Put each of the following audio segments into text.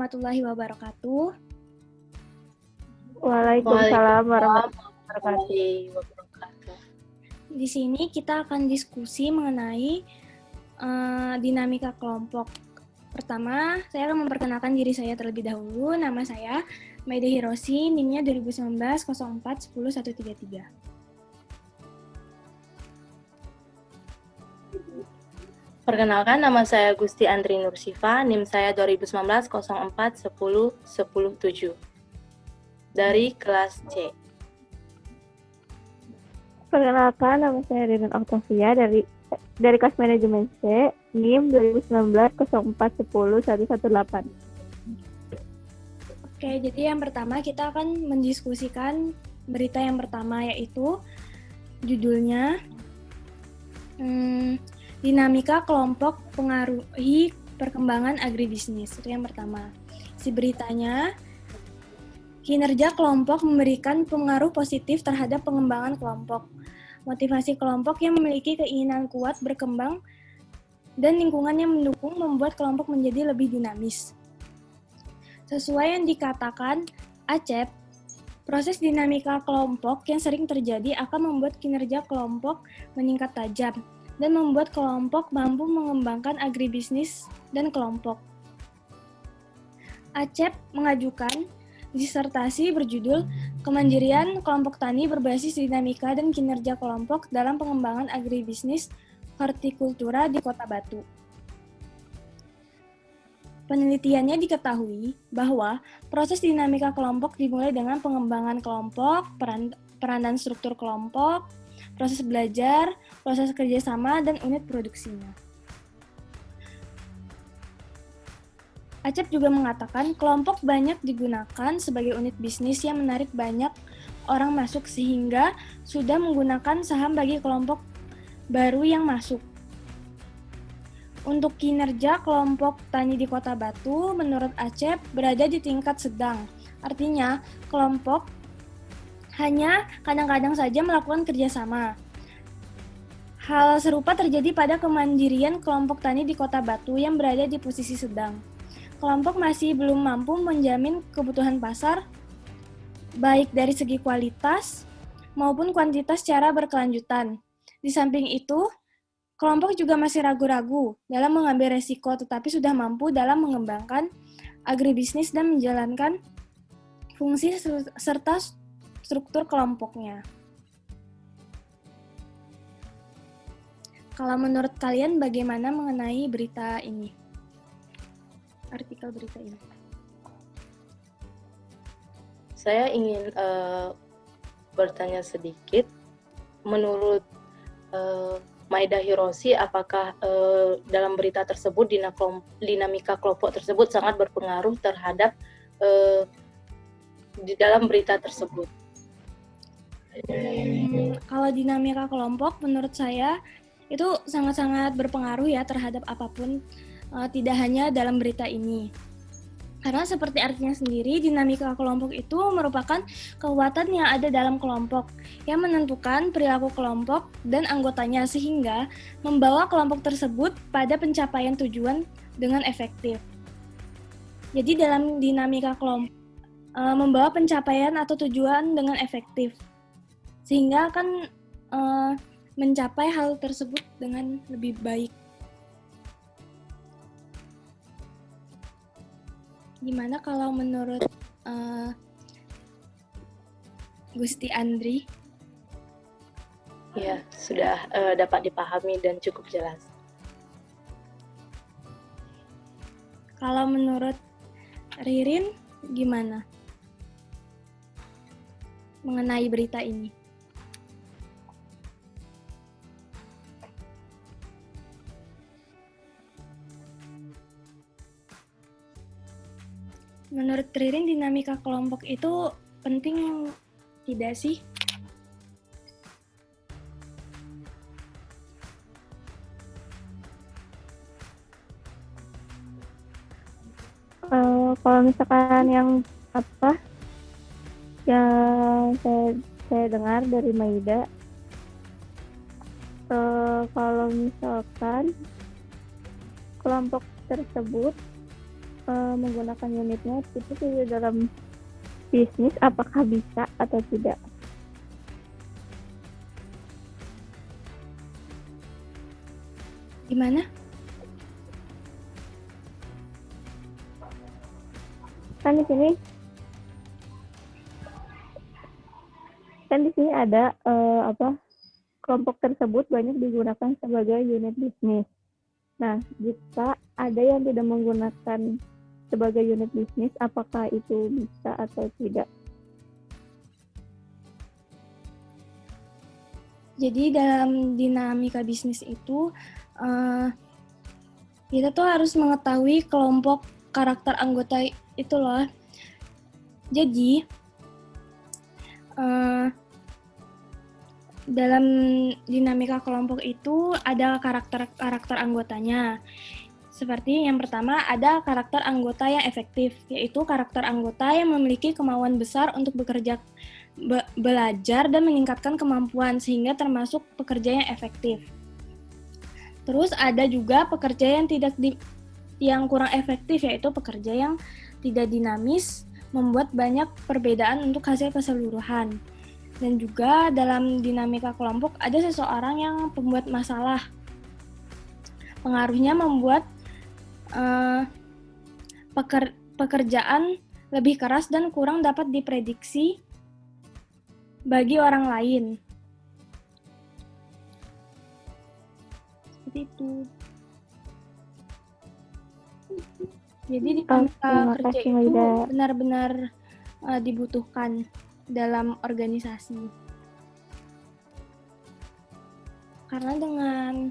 warahmatullahi wabarakatuh. Waalaikumsalam warahmatullahi wabarakatuh. Di sini kita akan diskusi mengenai dinamika kelompok. Pertama, saya akan memperkenalkan diri saya terlebih dahulu. Nama saya Maida Hiroshi, NIM-nya 2019 04 10 133. Perkenalkan, nama saya Gusti Andri Nursifa, NIM saya 2019 04 10 10 7 dari kelas C. Perkenalkan, nama saya Ririn Octavia dari kelas manajemen C, NIM 2019 04 10 118. Oke, jadi yang pertama kita akan mendiskusikan berita yang pertama, yaitu judulnya dinamika kelompok pengaruhi perkembangan agribisnis. Itu yang pertama. Si beritanya, kinerja kelompok memberikan pengaruh positif terhadap pengembangan kelompok. Motivasi kelompok yang memiliki keinginan kuat berkembang dan lingkungan yang mendukung membuat kelompok menjadi lebih dinamis. Sesuai yang dikatakan Acep, proses dinamika kelompok yang sering terjadi akan membuat kinerja kelompok meningkat tajam dan membuat kelompok mampu mengembangkan agribisnis dan kelompok. Acep mengajukan disertasi berjudul Kemandirian Kelompok Tani Berbasis Dinamika dan Kinerja Kelompok dalam Pengembangan Agribisnis Hortikultura di Kota Batu. Penelitiannya diketahui bahwa proses dinamika kelompok dimulai dengan pengembangan kelompok, peranan struktur kelompok, proses belajar, proses kerjasama, dan unit produksinya. Acep juga mengatakan kelompok banyak digunakan sebagai unit bisnis yang menarik banyak orang masuk sehingga sudah menggunakan saham bagi kelompok baru yang masuk. Untuk kinerja kelompok tani di Kota Batu, menurut Acep berada di tingkat sedang. Artinya, kelompok hanya kadang-kadang saja melakukan kerjasama. Hal serupa terjadi pada kemandirian kelompok tani di Kota Batu yang berada di posisi sedang. Kelompok masih belum mampu menjamin kebutuhan pasar, baik dari segi kualitas maupun kuantitas secara berkelanjutan. Di samping itu, kelompok juga masih ragu-ragu dalam mengambil resiko, tetapi sudah mampu dalam mengembangkan agribisnis dan menjalankan fungsi serta struktur kelompoknya. Kalau menurut kalian bagaimana mengenai berita ini? Artikel berita ini. Saya ingin bertanya sedikit. Menurut Maida Hiroshi, apakah dalam berita tersebut dinamika kelompok tersebut sangat berpengaruh terhadap di dalam berita tersebut? Kalau dinamika kelompok menurut saya itu sangat-sangat berpengaruh ya terhadap apapun, tidak hanya dalam berita ini. Karena seperti artinya sendiri, dinamika kelompok itu merupakan kekuatan yang ada dalam kelompok yang menentukan perilaku kelompok dan anggotanya sehingga membawa kelompok tersebut pada pencapaian tujuan dengan efektif. Jadi dalam dinamika kelompok membawa pencapaian atau tujuan dengan efektif sehingga akan mencapai hal tersebut dengan lebih baik. Gimana kalau menurut Gusti Andri? Ya, sudah dapat dipahami dan cukup jelas. Kalau menurut Ririn, gimana mengenai berita ini? Menurut Ririn, dinamika kelompok itu penting tidak sih? Kalau misalkan yang saya dengar dari Maida, kalau misalkan kelompok tersebut menggunakan unitnya itu di dalam bisnis, apakah bisa atau tidak? Gimana? Kan di sini ada kelompok tersebut banyak digunakan sebagai unit bisnis. Nah, jika ada yang tidak menggunakan sebagai unit bisnis, apakah itu bisa atau tidak? Jadi dalam dinamika bisnis itu kita tuh harus mengetahui kelompok karakter anggota itu loh. Jadi dalam dinamika kelompok itu ada karakter anggotanya. Seperti yang pertama ada karakter anggota yang efektif, yaitu karakter anggota yang memiliki kemauan besar untuk bekerja, belajar dan meningkatkan kemampuan sehingga termasuk pekerja yang efektif. Terus ada juga pekerja yang kurang efektif, yaitu pekerja yang tidak dinamis, membuat banyak perbedaan untuk hasil keseluruhan. Dan juga dalam dinamika kelompok ada seseorang yang pembuat masalah. Pengaruhnya membuat pekerjaan lebih keras dan kurang dapat diprediksi bagi orang lain. Seperti itu. Jadi dinamika kerja itu benar-benar dibutuhkan dalam organisasi. Karena dengan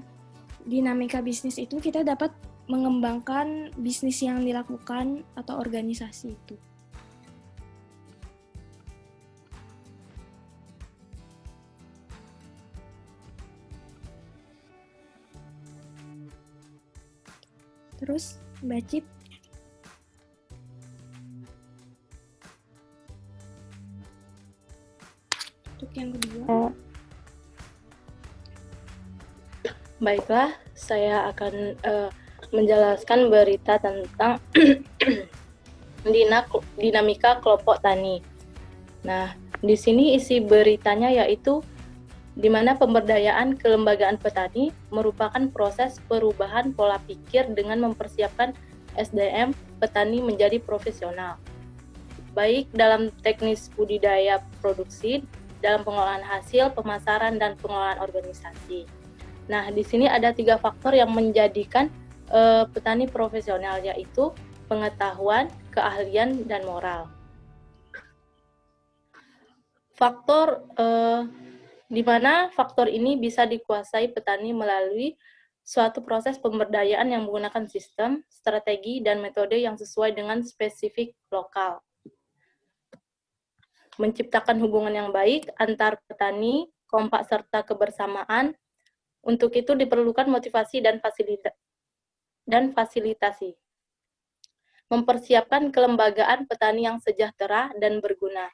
dinamika bisnis itu kita dapat mengembangkan bisnis yang dilakukan atau organisasi itu. Terus, Mbak Cip. Untuk yang kedua. Baiklah, saya akan menjelaskan berita tentang dinamika kelompok tani. Nah, di sini isi beritanya yaitu di mana pemberdayaan kelembagaan petani merupakan proses perubahan pola pikir dengan mempersiapkan SDM petani menjadi profesional, baik dalam teknis budidaya produksi, dalam pengolahan hasil, pemasaran, dan pengelolaan organisasi. Nah, di sini ada 3 faktor yang menjadikan petani profesional, yaitu pengetahuan, keahlian, dan moral. Faktor di mana faktor ini bisa dikuasai petani melalui suatu proses pemberdayaan yang menggunakan sistem, strategi, dan metode yang sesuai dengan spesifik lokal. Menciptakan hubungan yang baik antar petani, kompak serta kebersamaan. Untuk itu diperlukan motivasi dan fasilitasi. Mempersiapkan kelembagaan petani yang sejahtera dan berguna.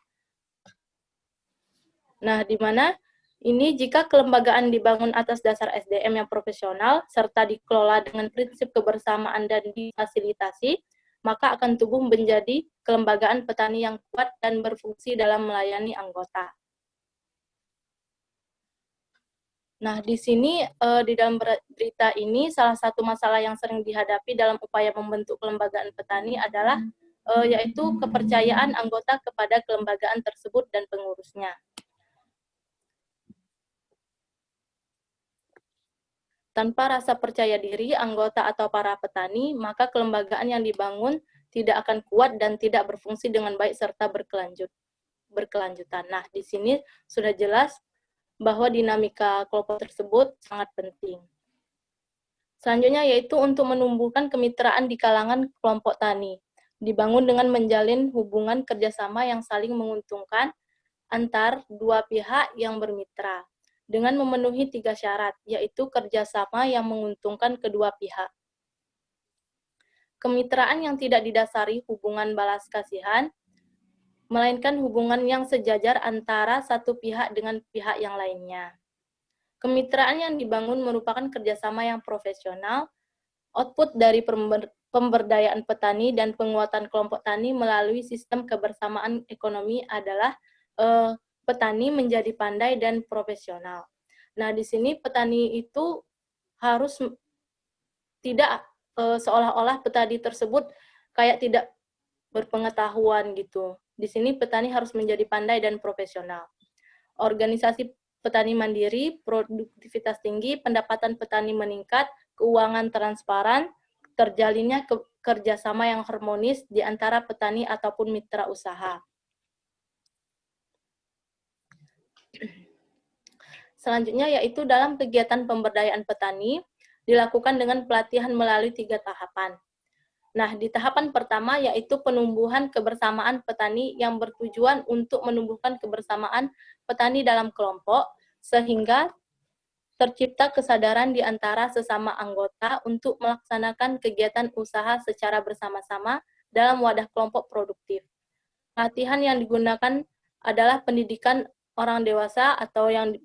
Nah, di mana ini jika kelembagaan dibangun atas dasar SDM yang profesional, serta dikelola dengan prinsip kebersamaan dan difasilitasi, maka akan tumbuh menjadi kelembagaan petani yang kuat dan berfungsi dalam melayani anggota. Nah, di sini di dalam berita ini salah satu masalah yang sering dihadapi dalam upaya membentuk kelembagaan petani adalah yaitu kepercayaan anggota kepada kelembagaan tersebut dan pengurusnya. Tanpa rasa percaya diri anggota atau para petani, maka kelembagaan yang dibangun tidak akan kuat dan tidak berfungsi dengan baik serta berkelanjutan. Nah, di sini sudah jelas bahwa dinamika kelompok tersebut sangat penting. Selanjutnya yaitu untuk menumbuhkan kemitraan di kalangan kelompok tani, dibangun dengan menjalin hubungan kerjasama yang saling menguntungkan antar dua pihak yang bermitra, dengan memenuhi 3 syarat, yaitu kerjasama yang menguntungkan kedua pihak. Kemitraan yang tidak didasari hubungan balas kasihan, melainkan hubungan yang sejajar antara satu pihak dengan pihak yang lainnya. Kemitraan yang dibangun merupakan kerjasama yang profesional, Output dari pemberdayaan petani dan penguatan kelompok tani melalui sistem kebersamaan ekonomi adalah petani menjadi pandai dan profesional. Nah, di sini petani itu harus tidak seolah-olah petani tersebut kayak tidak berpengetahuan gitu. Di sini petani harus menjadi pandai dan profesional. Organisasi petani mandiri, produktivitas tinggi, pendapatan petani meningkat, keuangan transparan, terjalinnya kerjasama yang harmonis di antara petani ataupun mitra usaha. Selanjutnya yaitu dalam kegiatan pemberdayaan petani dilakukan dengan pelatihan melalui 3 tahapan. Nah, di tahapan pertama yaitu penumbuhan kebersamaan petani yang bertujuan untuk menumbuhkan kebersamaan petani dalam kelompok sehingga tercipta kesadaran di antara sesama anggota untuk melaksanakan kegiatan usaha secara bersama-sama dalam wadah kelompok produktif. Latihan yang digunakan adalah pendidikan orang dewasa atau yang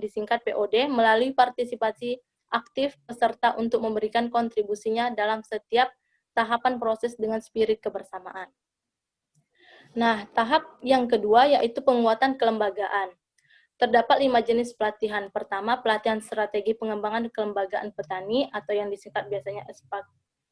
disingkat POD melalui partisipasi aktif peserta untuk memberikan kontribusinya dalam setiap tahapan proses dengan spirit kebersamaan. Nah, tahap yang kedua yaitu penguatan kelembagaan. Terdapat 5 jenis pelatihan. Pertama, pelatihan strategi pengembangan kelembagaan petani atau yang disingkat biasanya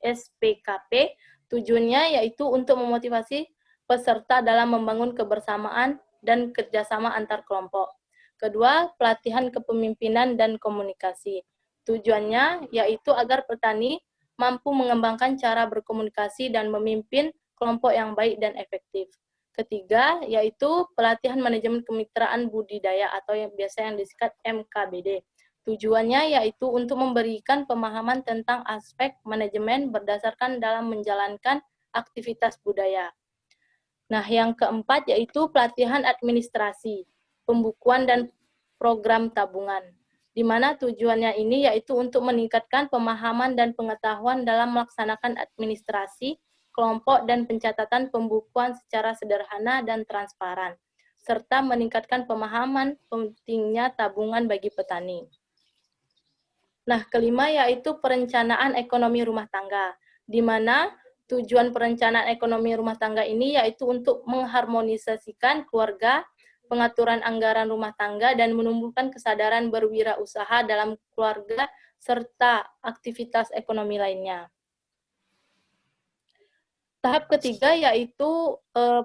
SPKP. Tujuannya yaitu untuk memotivasi peserta dalam membangun kebersamaan dan kerjasama antar kelompok. Kedua, pelatihan kepemimpinan dan komunikasi. Tujuannya yaitu agar petani mampu mengembangkan cara berkomunikasi dan memimpin kelompok yang baik dan efektif. Ketiga, yaitu pelatihan manajemen kemitraan budidaya atau yang disingkat MKBD. Tujuannya yaitu untuk memberikan pemahaman tentang aspek manajemen berdasarkan dalam menjalankan aktivitas budaya. Nah, yang keempat yaitu pelatihan administrasi, pembukuan dan program tabungan, di mana tujuannya ini yaitu untuk meningkatkan pemahaman dan pengetahuan dalam melaksanakan administrasi, kelompok, dan pencatatan pembukuan secara sederhana dan transparan, serta meningkatkan pemahaman pentingnya tabungan bagi petani. Nah, kelima yaitu perencanaan ekonomi rumah tangga, di mana tujuan perencanaan ekonomi rumah tangga ini yaitu untuk mengharmonisasikan keluarga, pengaturan anggaran rumah tangga, dan menumbuhkan kesadaran berwirausaha dalam keluarga, serta aktivitas ekonomi lainnya. Tahap ketiga yaitu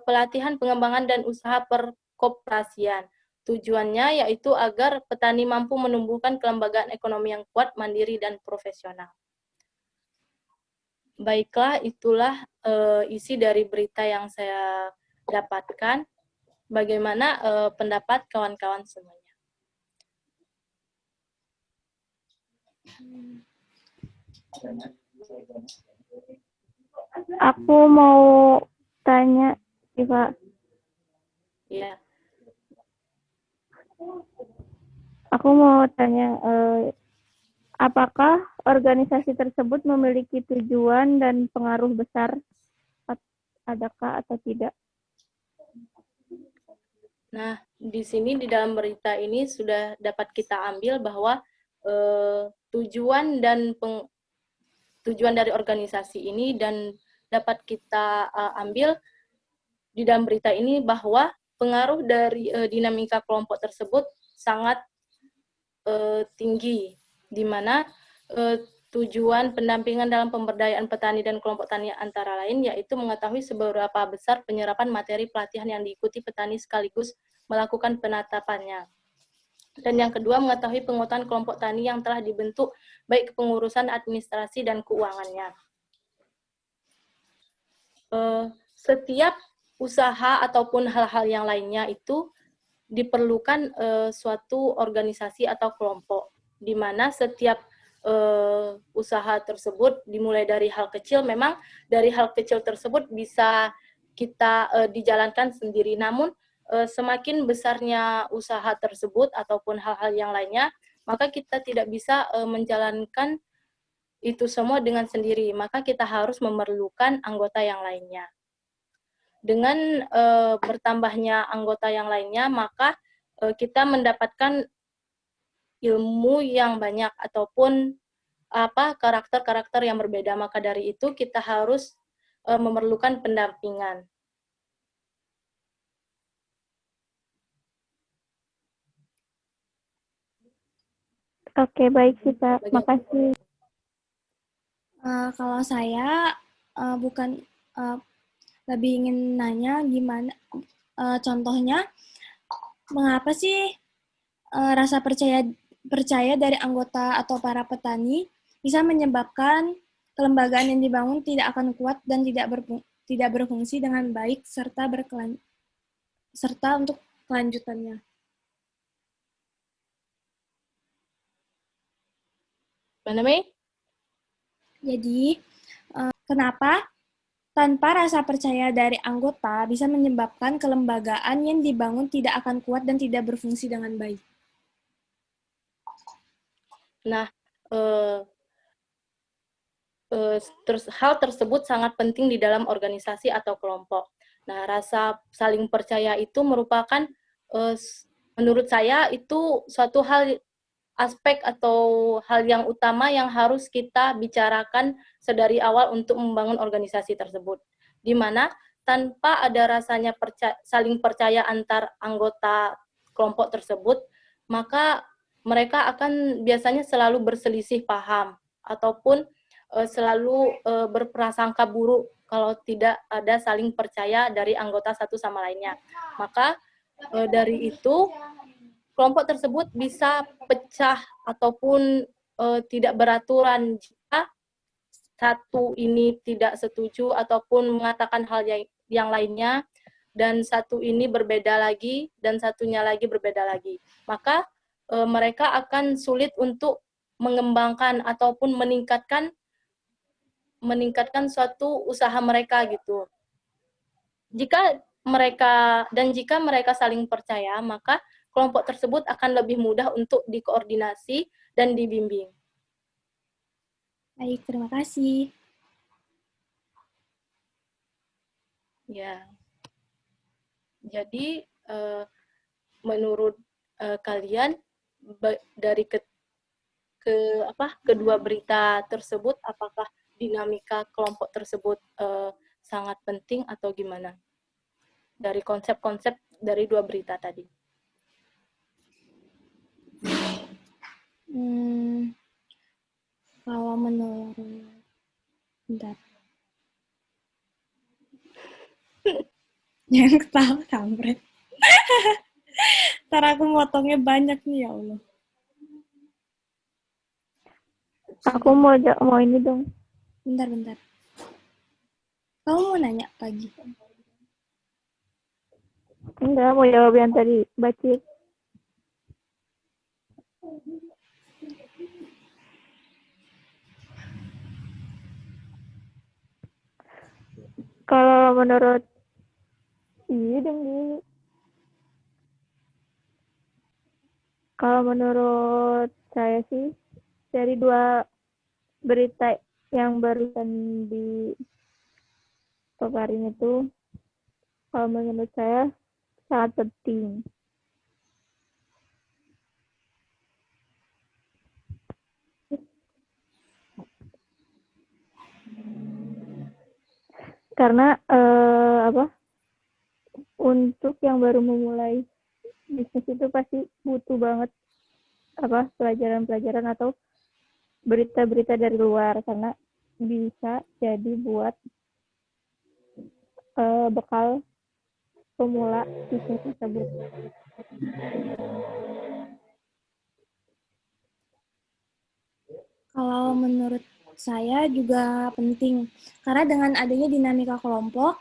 pelatihan pengembangan dan usaha perkoperasian. Tujuannya yaitu agar petani mampu menumbuhkan kelembagaan ekonomi yang kuat, mandiri, dan profesional. Baiklah, itulah isi dari berita yang saya dapatkan. Bagaimana pendapat kawan-kawan semuanya? Aku mau tanya, Pak. Iya. Aku mau tanya, apakah organisasi tersebut memiliki tujuan dan pengaruh besar? Adakah atau tidak? Nah, di sini di dalam berita ini sudah dapat kita ambil bahwa tujuan dari organisasi ini dan dapat kita ambil di dalam berita ini bahwa pengaruh dari dinamika kelompok tersebut sangat tinggi, di mana tujuan pendampingan dalam pemberdayaan petani dan kelompok tani antara lain yaitu mengetahui seberapa besar penyerapan materi pelatihan yang diikuti petani sekaligus melakukan penatapannya. Dan yang kedua, mengetahui penguatan kelompok tani yang telah dibentuk, baik kepengurusan, administrasi, dan keuangannya. Setiap usaha ataupun hal-hal yang lainnya itu diperlukan suatu organisasi atau kelompok, di mana setiap usaha tersebut dimulai dari hal kecil. Memang dari hal kecil tersebut bisa kita dijalankan sendiri, namun semakin besarnya usaha tersebut ataupun hal-hal yang lainnya, maka kita tidak bisa menjalankan itu semua dengan sendiri, maka kita harus memerlukan anggota yang lainnya. Dengan bertambahnya anggota yang lainnya, maka kita mendapatkan ilmu yang banyak ataupun karakter-karakter yang berbeda. Maka dari itu kita harus memerlukan pendampingan. Oke, baik Sita. Makasih. Kalau saya bukan lebih ingin nanya gimana contohnya, mengapa sih rasa percaya dari anggota atau para petani bisa menyebabkan kelembagaan yang dibangun tidak akan kuat dan tidak berfungsi dengan baik serta untuk kelanjutannya. Jadi, kenapa tanpa rasa percaya dari anggota bisa menyebabkan kelembagaan yang dibangun tidak akan kuat dan tidak berfungsi dengan baik? Nah, hal tersebut sangat penting di dalam organisasi atau kelompok. Nah, rasa saling percaya itu merupakan, menurut saya, itu suatu aspek atau hal yang utama yang harus kita bicarakan sedari awal untuk membangun organisasi tersebut. Di mana tanpa ada rasanya saling percaya antar anggota kelompok tersebut, maka mereka akan biasanya selalu berselisih paham ataupun selalu berprasangka buruk kalau tidak ada saling percaya dari anggota satu sama lainnya. Maka dari itu kelompok tersebut bisa pecah ataupun tidak beraturan jika satu ini tidak setuju ataupun mengatakan hal yang lainnya, dan satu ini berbeda lagi, dan satunya lagi berbeda lagi. Maka mereka akan sulit untuk mengembangkan ataupun meningkatkan suatu usaha mereka gitu. Jika mereka saling percaya, maka kelompok tersebut akan lebih mudah untuk dikoordinasi dan dibimbing. Baik, terima kasih. Ya. Jadi menurut kalian dari kedua berita tersebut, apakah dinamika kelompok tersebut sangat penting atau gimana? Dari konsep-konsep dari dua berita tadi. Kalau menurut, bentar. Yang ketawa kampret. Ntar aku motongnya banyak nih, ya Allah. Aku mau ini dong. Bentar. Kamu mau nanya lagi? Enggak, mau jawab yang tadi, Bacit. Kalau menurut kalau menurut saya sih, dari dua berita yang barusan dipaparin itu, kalau menurut saya sangat penting. Karena untuk yang baru memulai bisnis itu pasti butuh banget pelajaran-pelajaran atau berita-berita dari luar, karena bisa jadi buat bekal pemula bisnis tersebut. Kalau menurut saya juga penting, karena dengan adanya dinamika kelompok,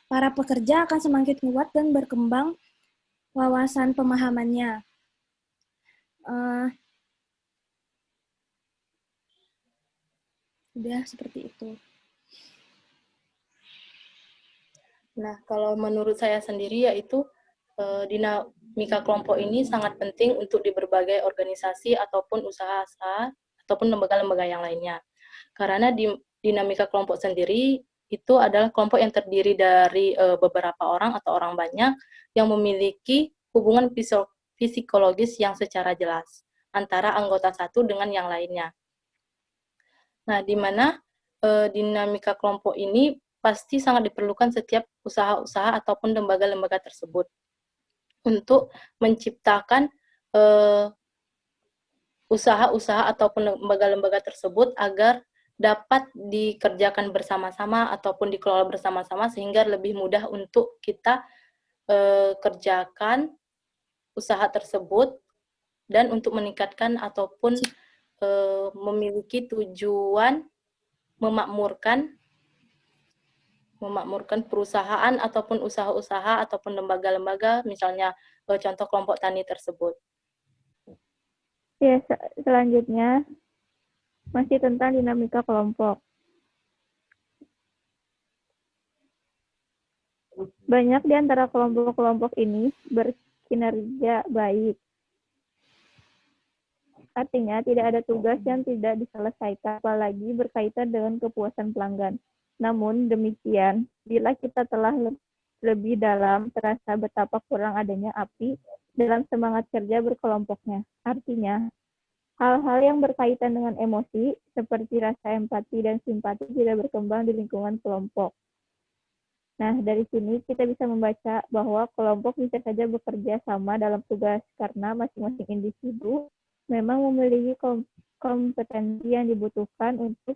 para pekerja akan semakin kuat dan berkembang wawasan pemahamannya. Udah seperti itu. Nah, kalau menurut saya sendiri yaitu dinamika kelompok ini sangat penting untuk di berbagai organisasi ataupun usaha ataupun lembaga-lembaga yang lainnya. Karena dinamika kelompok sendiri itu adalah kelompok yang terdiri dari beberapa orang atau orang banyak yang memiliki hubungan psikologis yang secara jelas antara anggota satu dengan yang lainnya. Nah, di mana dinamika kelompok ini pasti sangat diperlukan setiap usaha-usaha ataupun lembaga-lembaga tersebut untuk menciptakan usaha-usaha ataupun lembaga-lembaga tersebut agar dapat dikerjakan bersama-sama ataupun dikelola bersama-sama sehingga lebih mudah untuk kita kerjakan usaha tersebut dan untuk meningkatkan ataupun memiliki tujuan memakmurkan perusahaan ataupun usaha-usaha ataupun lembaga-lembaga, misalnya contoh kelompok tani tersebut. Ya, selanjutnya masih tentang dinamika kelompok. Banyak di antara kelompok-kelompok ini berkinerja baik. Artinya, tidak ada tugas yang tidak diselesaikan, apalagi berkaitan dengan kepuasan pelanggan. Namun demikian, bila kita telah lebih dalam terasa betapa kurang adanya api dalam semangat kerja berkelompoknya. Artinya, hal-hal yang berkaitan dengan emosi, seperti rasa empati dan simpati tidak berkembang di lingkungan kelompok. Nah, dari sini kita bisa membaca bahwa kelompok bisa saja bekerja sama dalam tugas karena masing-masing individu memang memiliki kompetensi yang dibutuhkan untuk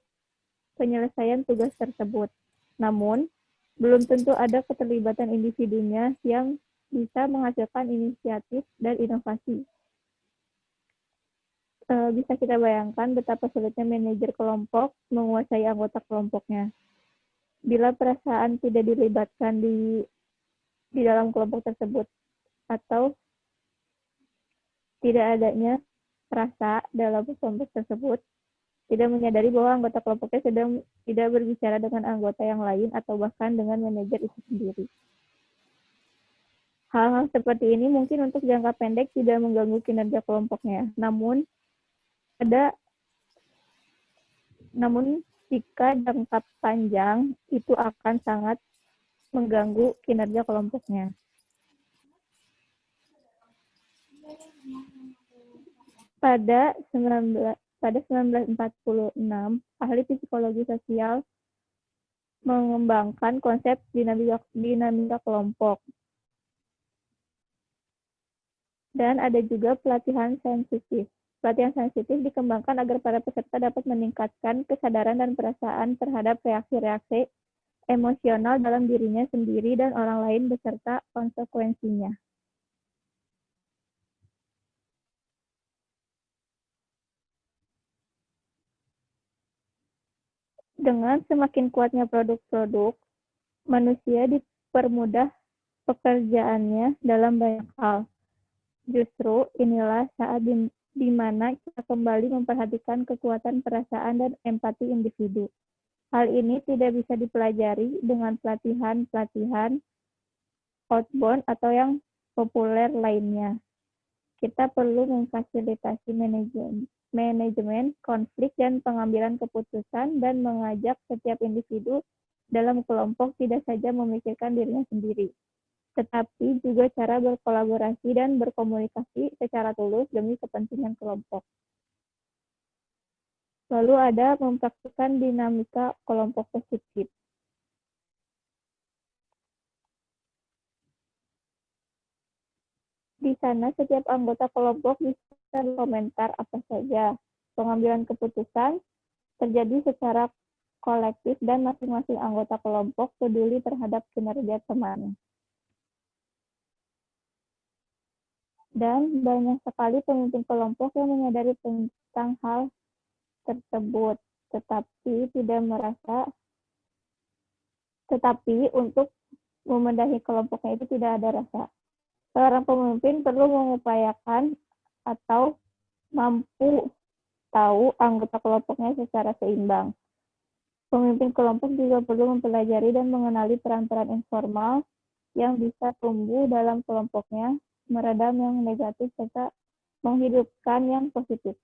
penyelesaian tugas tersebut. Namun, belum tentu ada keterlibatan individunya yang bisa menghasilkan inisiatif dan inovasi. Bisa kita bayangkan betapa sulitnya manajer kelompok menguasai anggota kelompoknya. Bila perasaan tidak dilibatkan di dalam kelompok tersebut atau tidak adanya rasa dalam kelompok tersebut, tidak menyadari bahwa anggota kelompoknya sedang tidak berbicara dengan anggota yang lain atau bahkan dengan manajer itu sendiri. Hal-hal seperti ini mungkin untuk jangka pendek tidak mengganggu kinerja kelompoknya, namun jika jangka panjang itu akan sangat mengganggu kinerja kelompoknya. Pada 1946, ahli psikologi sosial mengembangkan konsep dinamika kelompok. Dan ada juga pelatihan sensitif. Pelatihan sensitif dikembangkan agar para peserta dapat meningkatkan kesadaran dan perasaan terhadap reaksi-reaksi emosional dalam dirinya sendiri dan orang lain beserta konsekuensinya. Dengan semakin kuatnya produk-produk, manusia dipermudah pekerjaannya dalam banyak hal. Justru inilah saat di mana kita kembali memperhatikan kekuatan perasaan dan empati individu. Hal ini tidak bisa dipelajari dengan pelatihan outbound atau yang populer lainnya. Kita perlu memfasilitasi manajemen konflik dan pengambilan keputusan dan mengajak setiap individu dalam kelompok tidak saja memikirkan dirinya sendiri, tetapi juga cara berkolaborasi dan berkomunikasi secara tulus demi kepentingan kelompok. Lalu ada mempraktikkan dinamika kelompok positif. Di sana setiap anggota kelompok bisa berkomentar apa saja. Pengambilan keputusan terjadi secara kolektif dan masing-masing anggota kelompok peduli terhadap kinerja teman. Dan banyak sekali pemimpin kelompok yang menyadari tentang hal tersebut, tetapi untuk memedahi kelompoknya itu tidak ada rasa. Seorang pemimpin perlu mengupayakan atau mampu tahu anggota kelompoknya secara seimbang. Pemimpin kelompok juga perlu mempelajari dan mengenali peran-peran informal yang bisa tumbuh dalam kelompoknya, meredam yang negatif serta menghidupkan yang positif.